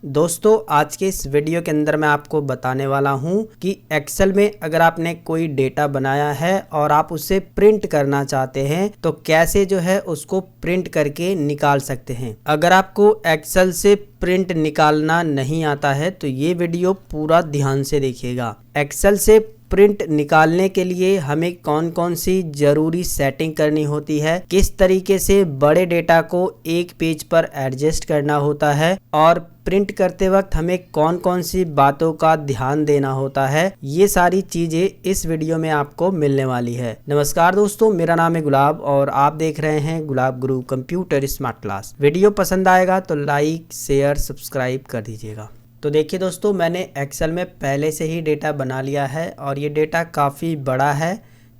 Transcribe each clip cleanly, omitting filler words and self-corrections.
दोस्तों आज के इस वीडियो के अंदर मैं आपको बताने वाला हूं कि एक्सेल में अगर आपने कोई डेटा बनाया है और आप उसे प्रिंट करना चाहते हैं तो कैसे जो है उसको प्रिंट करके निकाल सकते हैं। अगर आपको एक्सेल से प्रिंट निकालना नहीं आता है तो ये वीडियो पूरा ध्यान से देखिएगा। एक्सेल से प्रिंट निकालने के लिए हमें कौन कौन सी जरूरी सेटिंग करनी होती है, किस तरीके से बड़े डेटा को एक पेज पर एडजस्ट करना होता है और प्रिंट करते वक्त हमें कौन कौन सी बातों का ध्यान देना होता है, ये सारी चीजें इस वीडियो में आपको मिलने वाली है। नमस्कार दोस्तों, मेरा नाम है गुलाब और आप देख रहे हैं गुलाब गुरु कंप्यूटर स्मार्ट क्लास। वीडियो पसंद आएगा तो लाइक शेयर सब्सक्राइब कर दीजिएगा। तो देखिए दोस्तों, मैंने एक्सेल में पहले से ही डेटा बना लिया है और ये डेटा काफ़ी बड़ा है।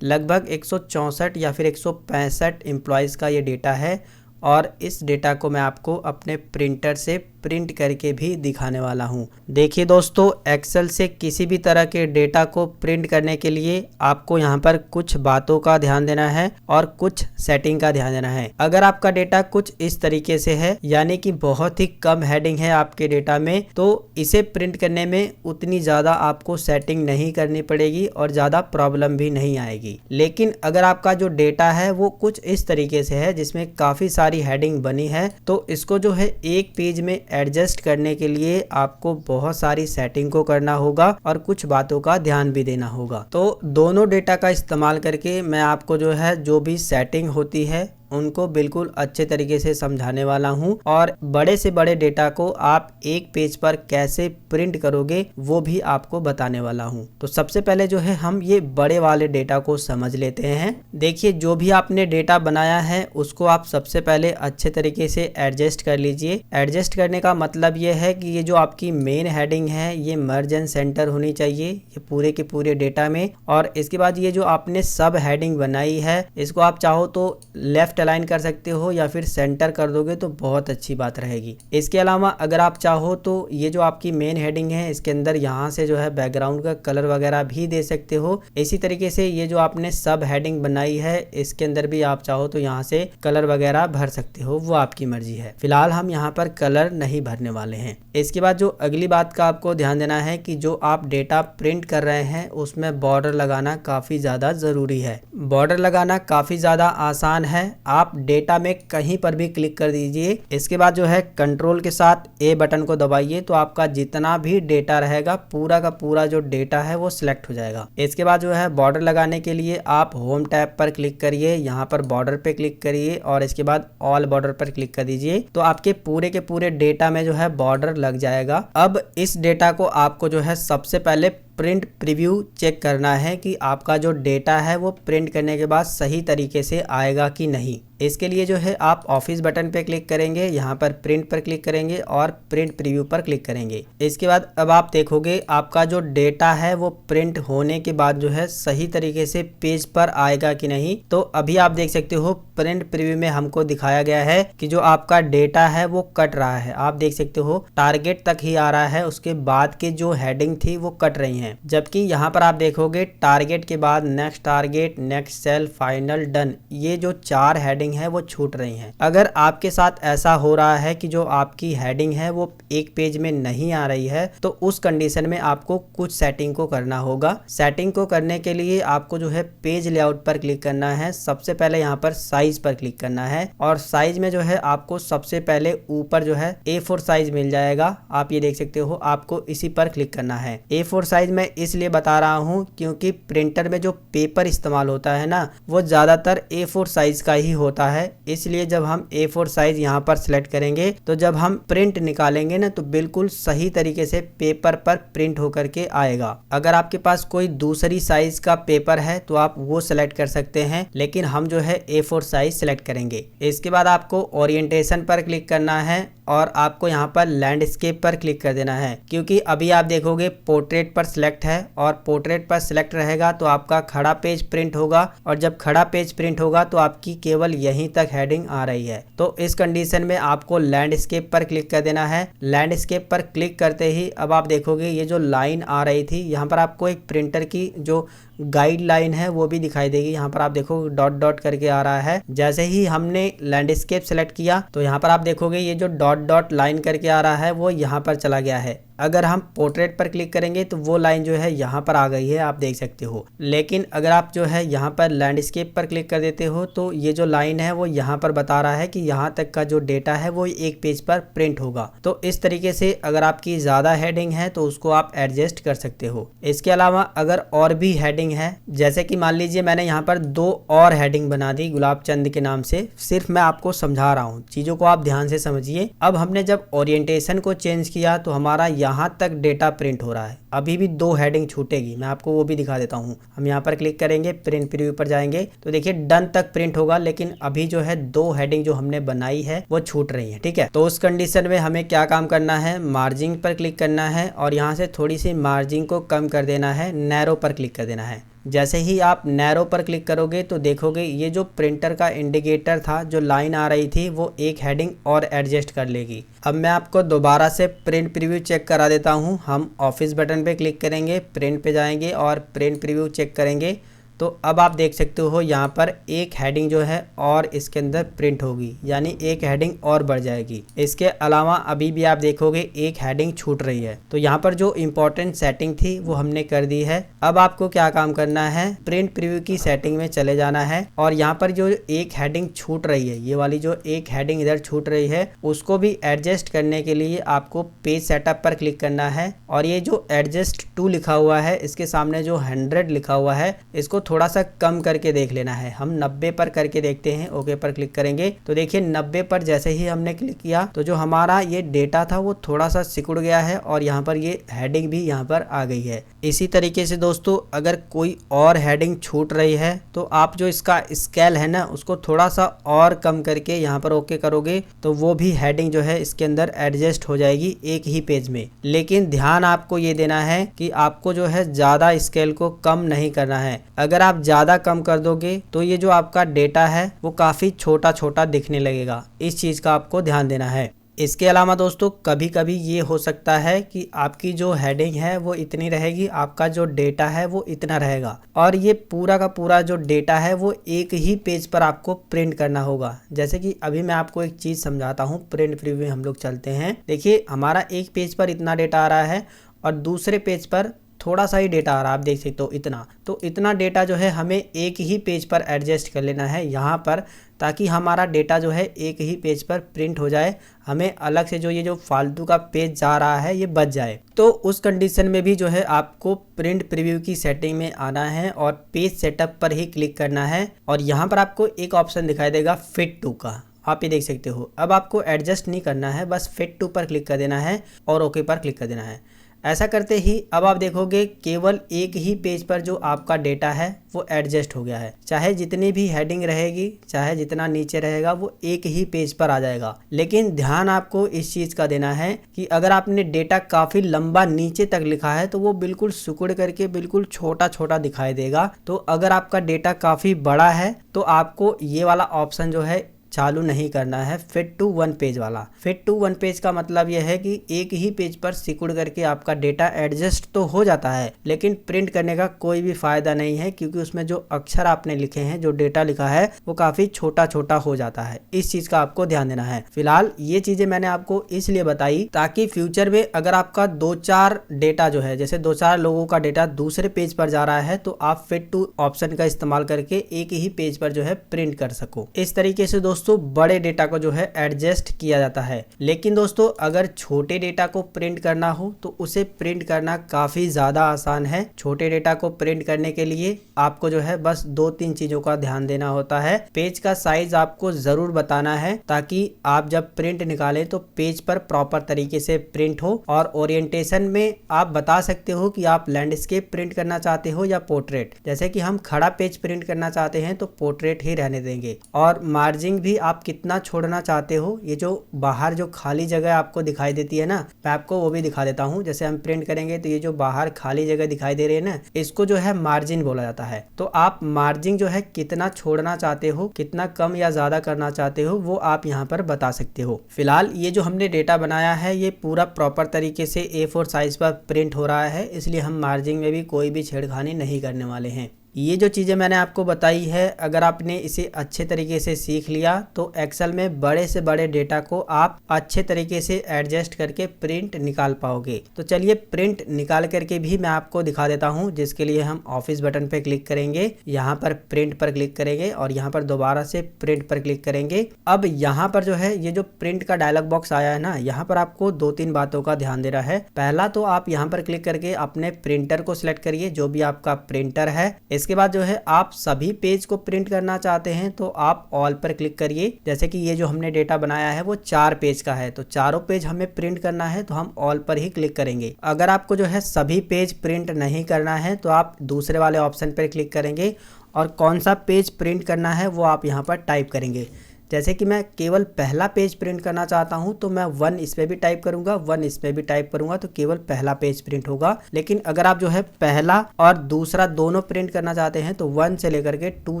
लगभग 164 या फिर 165 एम्प्लॉयज़ का ये डेटा है और इस डेटा को मैं आपको अपने प्रिंटर से प्रिंट करके भी दिखाने वाला हूं। देखिए दोस्तों, एक्सेल से किसी भी तरह के डेटा को प्रिंट करने के लिए आपको यहां पर कुछ बातों का ध्यान देना है और कुछ सेटिंग का ध्यान देना है। अगर आपका डेटा कुछ इस तरीके से है, यानी कि बहुत ही कम हेडिंग है आपके डेटा में, तो इसे प्रिंट करने में उतनी ज़्यादा आपको सेटिंग नहीं करनी पड़ेगी और ज़्यादा प्रॉब्लम भी नहीं आएगी। लेकिन अगर आपका जो डेटा है वो कुछ इस तरीके से है जिसमें काफ़ी सारी हेडिंग बनी है, तो इसको जो है एक पेज में एडजस्ट करने के लिए आपको बहुत सारी सेटिंग को करना होगा और कुछ बातों का ध्यान भी देना होगा। तो दोनों डेटा का इस्तेमाल करके मैं आपको जो है जो भी सेटिंग होती है उनको बिल्कुल अच्छे तरीके से समझाने वाला हूं और बड़े से बड़े डेटा को आप एक पेज पर कैसे प्रिंट करोगे वो भी आपको बताने वाला हूं। तो सबसे पहले जो है हम ये बड़े वाले डेटा को समझ लेते हैं। देखिए, जो भी आपने डेटा बनाया है उसको आप सबसे पहले अच्छे तरीके से एडजस्ट कर लीजिए। एडजस्ट करने का मतलब ये है कि ये जो आपकी मेन हेडिंग है ये मर्ज एंड सेंटर होनी चाहिए ये पूरे के पूरे डेटा में। और इसके बाद ये जो आपने सब हेडिंग बनाई है इसको आप चाहो तो लेफ्ट अलाइन कर सकते हो या फिर सेंटर कर दोगे तो बहुत अच्छी बात रहेगी। इसके अलावा अगर आप चाहो तो ये जो आपकी मेन हेडिंग है इसके अंदर यहाँ से जो है बैकग्राउंड का कलर वगैरह भी दे सकते हो। इसी तरीके से ये जो आपने सब हेडिंग बनाई है इसके अंदर भी आप चाहो तो यहाँ से कलर वगैरह भर सकते हो, वो आपकी मर्जी है। फिलहाल हम यहाँ पर कलर नहीं भरने वाले हैं। इसके बाद जो अगली बात का आपको ध्यान देना है कि जो आप डेटा प्रिंट कर रहे हैं उसमें बॉर्डर लगाना काफी ज्यादा जरूरी है। बॉर्डर लगाना काफी ज्यादा आसान है, आप डेटा में कहीं पर भी क्लिक कर दीजिए। इसके बाद जो है कंट्रोल के साथ ए बटन को दबाइए तो आपका जितना भी डेटा रहेगा पूरा का पूरा जो डेटा है वो सिलेक्ट हो जाएगा। इसके बाद जो है बॉर्डर लगाने के लिए आप होम टैब पर क्लिक करिए, यहाँ पर बॉर्डर पे क्लिक करिए और इसके बाद ऑल बॉर्डर पर क्लिक कर दीजिए तो आपके पूरे के पूरे डेटा में जो है बॉर्डर लग जाएगा। अब इस डेटा को आपको जो है सबसे पहले प्रिंट प्रीव्यू चेक करना है कि आपका जो डेटा है वो प्रिंट करने के बाद सही तरीके से आएगा कि नहीं। इसके लिए जो है आप ऑफिस बटन पे क्लिक करेंगे, यहाँ पर प्रिंट पर क्लिक करेंगे और प्रिंट प्रीव्यू पर क्लिक करेंगे। इसके बाद अब आप देखोगे आपका जो डेटा है वो प्रिंट होने के बाद जो है सही तरीके से पेज पर आएगा कि नहीं। तो अभी आप देख सकते हो प्रिंट प्रीव्यू में हमको दिखाया गया है कि जो आपका डेटा है वो कट रहा है। आप देख सकते हो टारगेट तक ही आ रहा है, उसके बाद के जो हेडिंग थी वो कट रही है। जबकि यहाँ पर आप देखोगे टारगेट के बाद next target, next sale, final, done, ये जो 4 हेडिंग है वो छूट रही हैं। अगर आपके साथ ऐसा हो रहा है कि जो आपकी हेडिंग है वो एक पेज में नहीं आ रही है तो उस कंडीशन में आपको कुछ सेटिंग को करना होगा। सेटिंग को करने के लिए आपको जो है पेज लेआउट पर क्लिक करना है। सबसे पहले यहाँ पर साइज पर क्लिक करना है और साइज में जो है आपको सबसे पहले ऊपर जो है A4 साइज मिल जाएगा। आप ये देख सकते हो, आपको इसी पर क्लिक करना है। A4 साइज मैं इसलिए बता रहा हूं क्योंकि प्रिंटर में जो पेपर इस्तेमाल होता है ना वो ज्यादातर A4 साइज का ही होता है। इसलिए जब हम A4 साइज यहाँ पर सिलेक्ट करेंगे तो जब हम प्रिंट निकालेंगे ना तो बिल्कुल सही तरीके से पेपर पर प्रिंट होकर के आएगा। अगर आपके पास कोई दूसरी साइज का पेपर है तो आप वो सिलेक्ट कर सकते हैं, लेकिन हम जो है A4 साइज सिलेक्ट करेंगे। इसके बाद आपको ओरिएंटेशन पर क्लिक करना है और आपको यहाँ पर लैंडस्केप पर क्लिक कर देना है, क्योंकि अभी आप देखोगे पोर्ट्रेट पर सिलेक्ट है और पोर्ट्रेट पर सिलेक्ट रहेगा तो आपका खड़ा पेज प्रिंट होगा और जब खड़ा पेज प्रिंट होगा तो आपकी केवल यहीं तक हेडिंग आ रही है। तो इस कंडीशन में आपको लैंडस्केप पर क्लिक कर देना है। लैंडस्केप पर क्लिक करते ही अब आप देखोगे ये जो लाइन आ रही थी यहाँ पर आपको एक प्रिंटर की जो गाइडलाइन है वो भी दिखाई देगी। यहाँ पर आप देखो डॉट डॉट करके आ रहा है। जैसे ही हमने लैंडस्केप सेलेक्ट किया तो यहाँ पर आप देखोगे ये जो डॉट डॉट लाइन करके आ रहा है वो यहाँ पर चला गया है। अगर हम पोर्ट्रेट पर क्लिक करेंगे तो वो लाइन जो है यहाँ पर आ गई है, आप देख सकते हो। लेकिन अगर आप जो है यहाँ पर लैंडस्केप पर क्लिक कर देते हो तो ये जो लाइन है वो यहाँ पर बता रहा है कि यहाँ तक का जो डेटा है वो एक पेज पर प्रिंट होगा। तो इस तरीके से अगर आपकी ज़्यादा हेडिंग है तो उसको आप एडजस्ट कर सकते हो। इसके अलावा अगर और भी हेडिंग है, जैसे कि मान लीजिए मैंने यहाँ पर 2 और हेडिंग बना दी गुलाब चंद के नाम से, सिर्फ मैं आपको समझा रहा हूँ, चीज़ों को आप ध्यान से समझिए। अब हमने जब ओरिएंटेशन को चेंज किया तो हमारा यहाँ तक डेटा प्रिंट हो रहा है। अभी भी 2 हेडिंग छूटेगी, मैं आपको वो भी दिखा देता हूँ। हम यहाँ पर क्लिक करेंगे, प्रिंट प्रीव्यू पर जाएंगे तो देखिए डन तक प्रिंट होगा, लेकिन अभी जो है 2 हेडिंग जो हमने बनाई है वो छूट रही है। ठीक है, तो उस कंडीशन में हमें क्या काम करना है, मार्जिन पर क्लिक करना है और यहाँ से थोड़ी सी मार्जिन को कम कर देना है, नैरो पर क्लिक कर देना है। जैसे ही आप नैरो पर क्लिक करोगे तो देखोगे ये जो प्रिंटर का इंडिकेटर था, जो लाइन आ रही थी, वो एक हेडिंग और एडजस्ट कर लेगी। अब मैं आपको दोबारा से प्रिंट प्रीव्यू चेक करा देता हूँ। हम ऑफिस बटन पे क्लिक करेंगे, प्रिंट पे जाएंगे और प्रिंट प्रीव्यू चेक करेंगे तो अब आप देख सकते हो यहाँ पर एक हेडिंग जो है और इसके अंदर प्रिंट होगी, यानी एक हेडिंग और बढ़ जाएगी। इसके अलावा अभी भी आप देखोगे एक हेडिंग छूट रही है। तो यहाँ पर जो इम्पोर्टेंट सेटिंग थी वो हमने कर दी है। अब आपको क्या काम करना है, प्रिंट प्रीव्यू की सेटिंग में चले जाना है और यहाँ पर जो एक हेडिंग छूट रही है, ये वाली जो एक हेडिंग इधर छूट रही है, उसको भी एडजस्ट करने के लिए आपको पेज सेटअप पर क्लिक करना है और ये जो एडजस्ट टू लिखा हुआ है, इसके सामने जो 100 लिखा हुआ है, इसको थोड़ा सा कम करके देख लेना है। हम 90 पर करके देखते हैं, ओके पर क्लिक करेंगे तो देखिए 90 पर जैसे ही हमने क्लिक किया तो जो हमारा ये डेटा था वो थोड़ा सा सिकुड़ गया है और यहाँ पर ये हेडिंग भी यहाँ पर आ गई है। इसी तरीके से दोस्तों अगर कोई और हेडिंग छूट रही है तो आप जो इसका स्केल है ना, उसको थोड़ा सा और कम करके यहाँ पर ओके करोगे तो वो भी हेडिंग जो है इसके अंदर एडजस्ट हो जाएगी एक ही पेज में। लेकिन ध्यान आपको ये देना है कि आपको जो है ज्यादा स्केल को कम नहीं करना है। अगर आप ज़्यादा कम कर दोगे तो ये जो आपका डेटा है वो काफ़ी छोटा छोटा दिखने लगेगा। इस चीज़ का आपको ध्यान देना है। इसके अलावा दोस्तों कभी कभी ये हो सकता है कि आपकी जो हेडिंग है वो इतनी रहेगी, आपका जो डेटा है वो इतना रहेगा और ये पूरा का पूरा जो डेटा है वो एक ही पेज पर आपको प्रिंट करना होगा। जैसे कि अभी मैं आपको एक चीज़ समझाता हूँ, प्रिंट प्रीव्यू में हम लोग चलते हैं। देखिए हमारा एक पेज पर इतना डेटा आ रहा है और दूसरे पेज पर थोड़ा सा ही डेटा आ रहा है, आप देख सकते हो इतना। तो इतना डेटा जो है हमें एक ही पेज पर एडजस्ट कर लेना है यहाँ पर, ताकि हमारा डेटा जो है एक ही पेज पर प्रिंट हो जाए। हमें अलग से जो ये जो फालतू का पेज जा रहा है ये बच जाए। तो उस कंडीशन में भी जो है आपको प्रिंट प्रीव्यू की सेटिंग में आना है और पेज सेटअप पर ही क्लिक करना है और यहाँ पर आपको एक ऑप्शन दिखाई देगा फिट टू का, आप ये देख सकते हो। अब आपको एडजस्ट नहीं करना है, बस फिट टू पर क्लिक कर देना है और ओके पर क्लिक कर देना है। ऐसा करते ही अब आप देखोगे केवल एक ही पेज पर जो आपका डेटा है वो एडजस्ट हो गया है। चाहे जितनी भी हेडिंग रहेगी, चाहे जितना नीचे रहेगा, वो एक ही पेज पर आ जाएगा। लेकिन ध्यान आपको इस चीज का देना है कि अगर आपने डेटा काफी लंबा नीचे तक लिखा है तो वो बिल्कुल सिकुड़ करके बिल्कुल छोटा छोटा दिखाई देगा। तो अगर आपका डेटा काफी बड़ा है तो आपको ये वाला ऑप्शन जो है चालू नहीं करना है, फिट टू वन पेज वाला। फिट टू वन पेज का मतलब यह है कि एक ही पेज पर सिकुड़ करके आपका डेटा एडजस्ट तो हो जाता है, लेकिन प्रिंट करने का कोई भी फायदा नहीं है, क्योंकि उसमें जो अक्षर आपने लिखे हैं, जो डेटा लिखा है, वो काफी छोटा छोटा हो जाता है। इस चीज का आपको ध्यान देना है। फिलहाल ये चीजें मैंने आपको इसलिए बताई ताकि फ्यूचर में अगर आपका 2-4 डेटा जो है, जैसे 2-4 लोगों का डेटा दूसरे पेज पर जा रहा है, तो आप फिट टू ऑप्शन का इस्तेमाल करके एक ही पेज पर जो है प्रिंट कर सको। इस तरीके से दोस्तों बड़े डेटा को जो है एडजस्ट किया जाता है। लेकिन दोस्तों अगर छोटे डेटा को प्रिंट करना हो तो उसे प्रिंट करना काफी ज्यादा आसान है। छोटे डेटा को प्रिंट करने के लिए आपको जो है बस 2-3 चीजों का ध्यान देना होता है। पेज का साइज आपको जरूर बताना है ताकि आप जब प्रिंट निकालें तो पेज पर प्रॉपर तरीके से प्रिंट हो। और ओरिएंटेशन में आप बता सकते हो कि आप लैंडस्केप प्रिंट करना चाहते हो या पोर्ट्रेट। जैसे कि हम खड़ा पेज प्रिंट करना चाहते हैं तो पोर्ट्रेट ही रहने देंगे। और मार्जिन भी आप कितना छोड़ना चाहते हो, ये जो बाहर जो खाली जगह आपको दिखाई देती है ना, मैं आपको वो भी दिखा देता हूँ। जैसे हम प्रिंट करेंगे तो ये जो बाहर खाली जगह दिखाई दे रही है ना, इसको जो है मार्जिन बोला जाता है। तो आप मार्जिन जो है कितना छोड़ना चाहते हो, कितना कम या ज्यादा करना चाहते हो, वो आप यहाँ पर बता सकते हो। फिलहाल ये जो हमने डेटा बनाया है ये पूरा प्रॉपर तरीके से A4 साइज पर प्रिंट हो रहा है, इसलिए हम मार्जिन में भी कोई भी छेड़खानी नहीं करने वाले हैं। ये जो चीज़ें मैंने आपको बताई है, अगर आपने इसे अच्छे तरीके से सीख लिया तो एक्सेल में बड़े से बड़े डेटा को आप अच्छे तरीके से एडजस्ट करके प्रिंट निकाल पाओगे। तो चलिए प्रिंट निकाल करके भी मैं आपको दिखा देता हूँ, जिसके लिए हम ऑफिस बटन पे क्लिक करेंगे, यहाँ पर प्रिंट पर क्लिक करेंगे और यहाँ पर दोबारा से प्रिंट पर क्लिक करेंगे। अब यहाँ पर जो है ये जो प्रिंट का डायलॉग बॉक्स आया है ना, यहाँ पर आपको 2-3 बातों का ध्यान देना है। पहला तो आप यहाँ पर क्लिक करके अपने प्रिंटर को सिलेक्ट करिए, जो भी आपका प्रिंटर है। इसके बाद जो है आप सभी पेज को प्रिंट करना चाहते हैं तो आप ऑल पर क्लिक करिए। जैसे कि ये जो हमने डेटा बनाया है वो 4 पेज का है, तो चारों पेज हमें प्रिंट करना है तो हम ऑल पर ही क्लिक करेंगे। अगर आपको जो है सभी पेज प्रिंट नहीं करना है तो आप दूसरे वाले ऑप्शन पर क्लिक करेंगे और कौन सा पेज प्रिंट करना है वो आप यहाँ पर टाइप करेंगे। जैसे कि मैं केवल पहला पेज प्रिंट करना चाहता हूं तो मैं 1 इस पे भी टाइप करूंगा, 1 इस पे भी टाइप करूंगा, तो केवल पहला पेज प्रिंट होगा। लेकिन अगर आप जो है पहला और दूसरा दोनों प्रिंट करना चाहते हैं तो 1 से लेकर के 2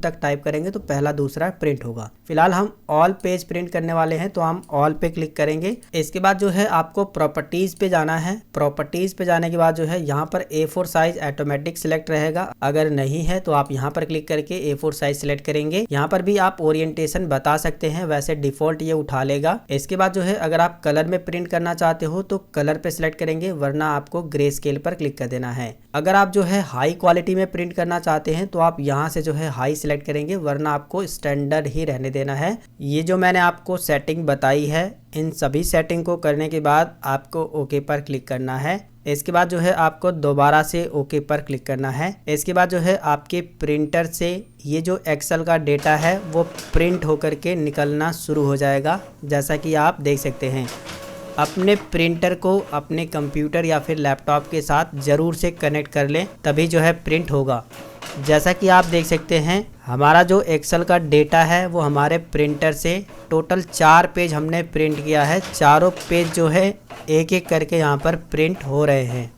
तक टाइप करेंगे तो पहला दूसरा प्रिंट होगा। फिलहाल हम ऑल पेज प्रिंट करने वाले हैं तो हम ऑल पे क्लिक करेंगे। इसके बाद जो है आपको प्रॉपर्टीज पे जाना है। प्रॉपर्टीज पे जाने के बाद जो है यहाँ पर A4 साइज ऑटोमेटिक सिलेक्ट रहेगा, अगर नहीं है तो आप यहाँ पर क्लिक करके A4 साइज सिलेक्ट करेंगे। यहाँ पर भी आप ओरिएंटेशन बता सकते हैं, वैसे डिफॉल्ट ये उठा लेगा। इसके बाद जो है अगर आप कलर में प्रिंट करना चाहते हो तो कलर पे सिलेक्ट करेंगे, वरना आपको ग्रे स्केल पर क्लिक कर देना है। अगर आप जो है हाई क्वालिटी में प्रिंट करना चाहते हैं तो आप यहाँ से जो है हाई सिलेक्ट करेंगे, वरना आपको स्टैंडर्ड ही रहने देना है। ये जो मैंने आपको सेटिंग बताई है, इन सभी सेटिंग को करने के बाद आपको ओके पर क्लिक करना है। इसके बाद जो है आपको दोबारा से ओके पर क्लिक करना है। इसके बाद जो है आपके प्रिंटर से ये जो एक्सेल का डेटा है वो प्रिंट होकर के निकलना शुरू हो जाएगा, जैसा कि आप देख सकते हैं। अपने प्रिंटर को अपने कंप्यूटर या फिर लैपटॉप के साथ ज़रूर से कनेक्ट कर लें, तभी जो है प्रिंट होगा। जैसा कि आप देख सकते हैं हमारा जो एक्सेल का डेटा है वो हमारे प्रिंटर से टोटल 4 पेज हमने प्रिंट किया है। चारों पेज जो है एक एक करके यहाँ पर प्रिंट हो रहे हैं।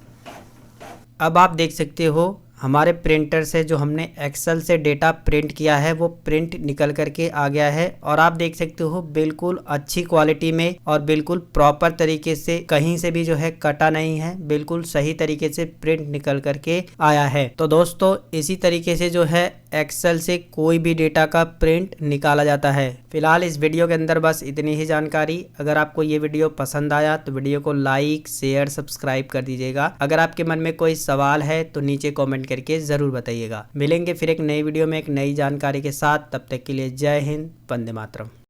अब आप देख सकते हो हमारे प्रिंटर से जो हमने एक्सेल से डेटा प्रिंट किया है वो प्रिंट निकल करके आ गया है, और आप देख सकते हो बिल्कुल अच्छी क्वालिटी में और बिल्कुल प्रॉपर तरीके से, कहीं से भी जो है कटा नहीं है, बिल्कुल सही तरीके से प्रिंट निकल करके आया है। तो दोस्तों इसी तरीके से जो है एक्सेल से कोई भी डेटा का प्रिंट निकाला जाता है। फिलहाल इस वीडियो के अंदर बस इतनी ही जानकारी। अगर आपको ये वीडियो पसंद आया तो वीडियो को लाइक, शेयर, सब्सक्राइब कर दीजिएगा। अगर आपके मन में कोई सवाल है तो नीचे कमेंट करके जरूर बताइएगा। मिलेंगे फिर एक नई वीडियो में एक नई जानकारी के साथ, तब तक के लिए जय हिंद, वंदे मातरम।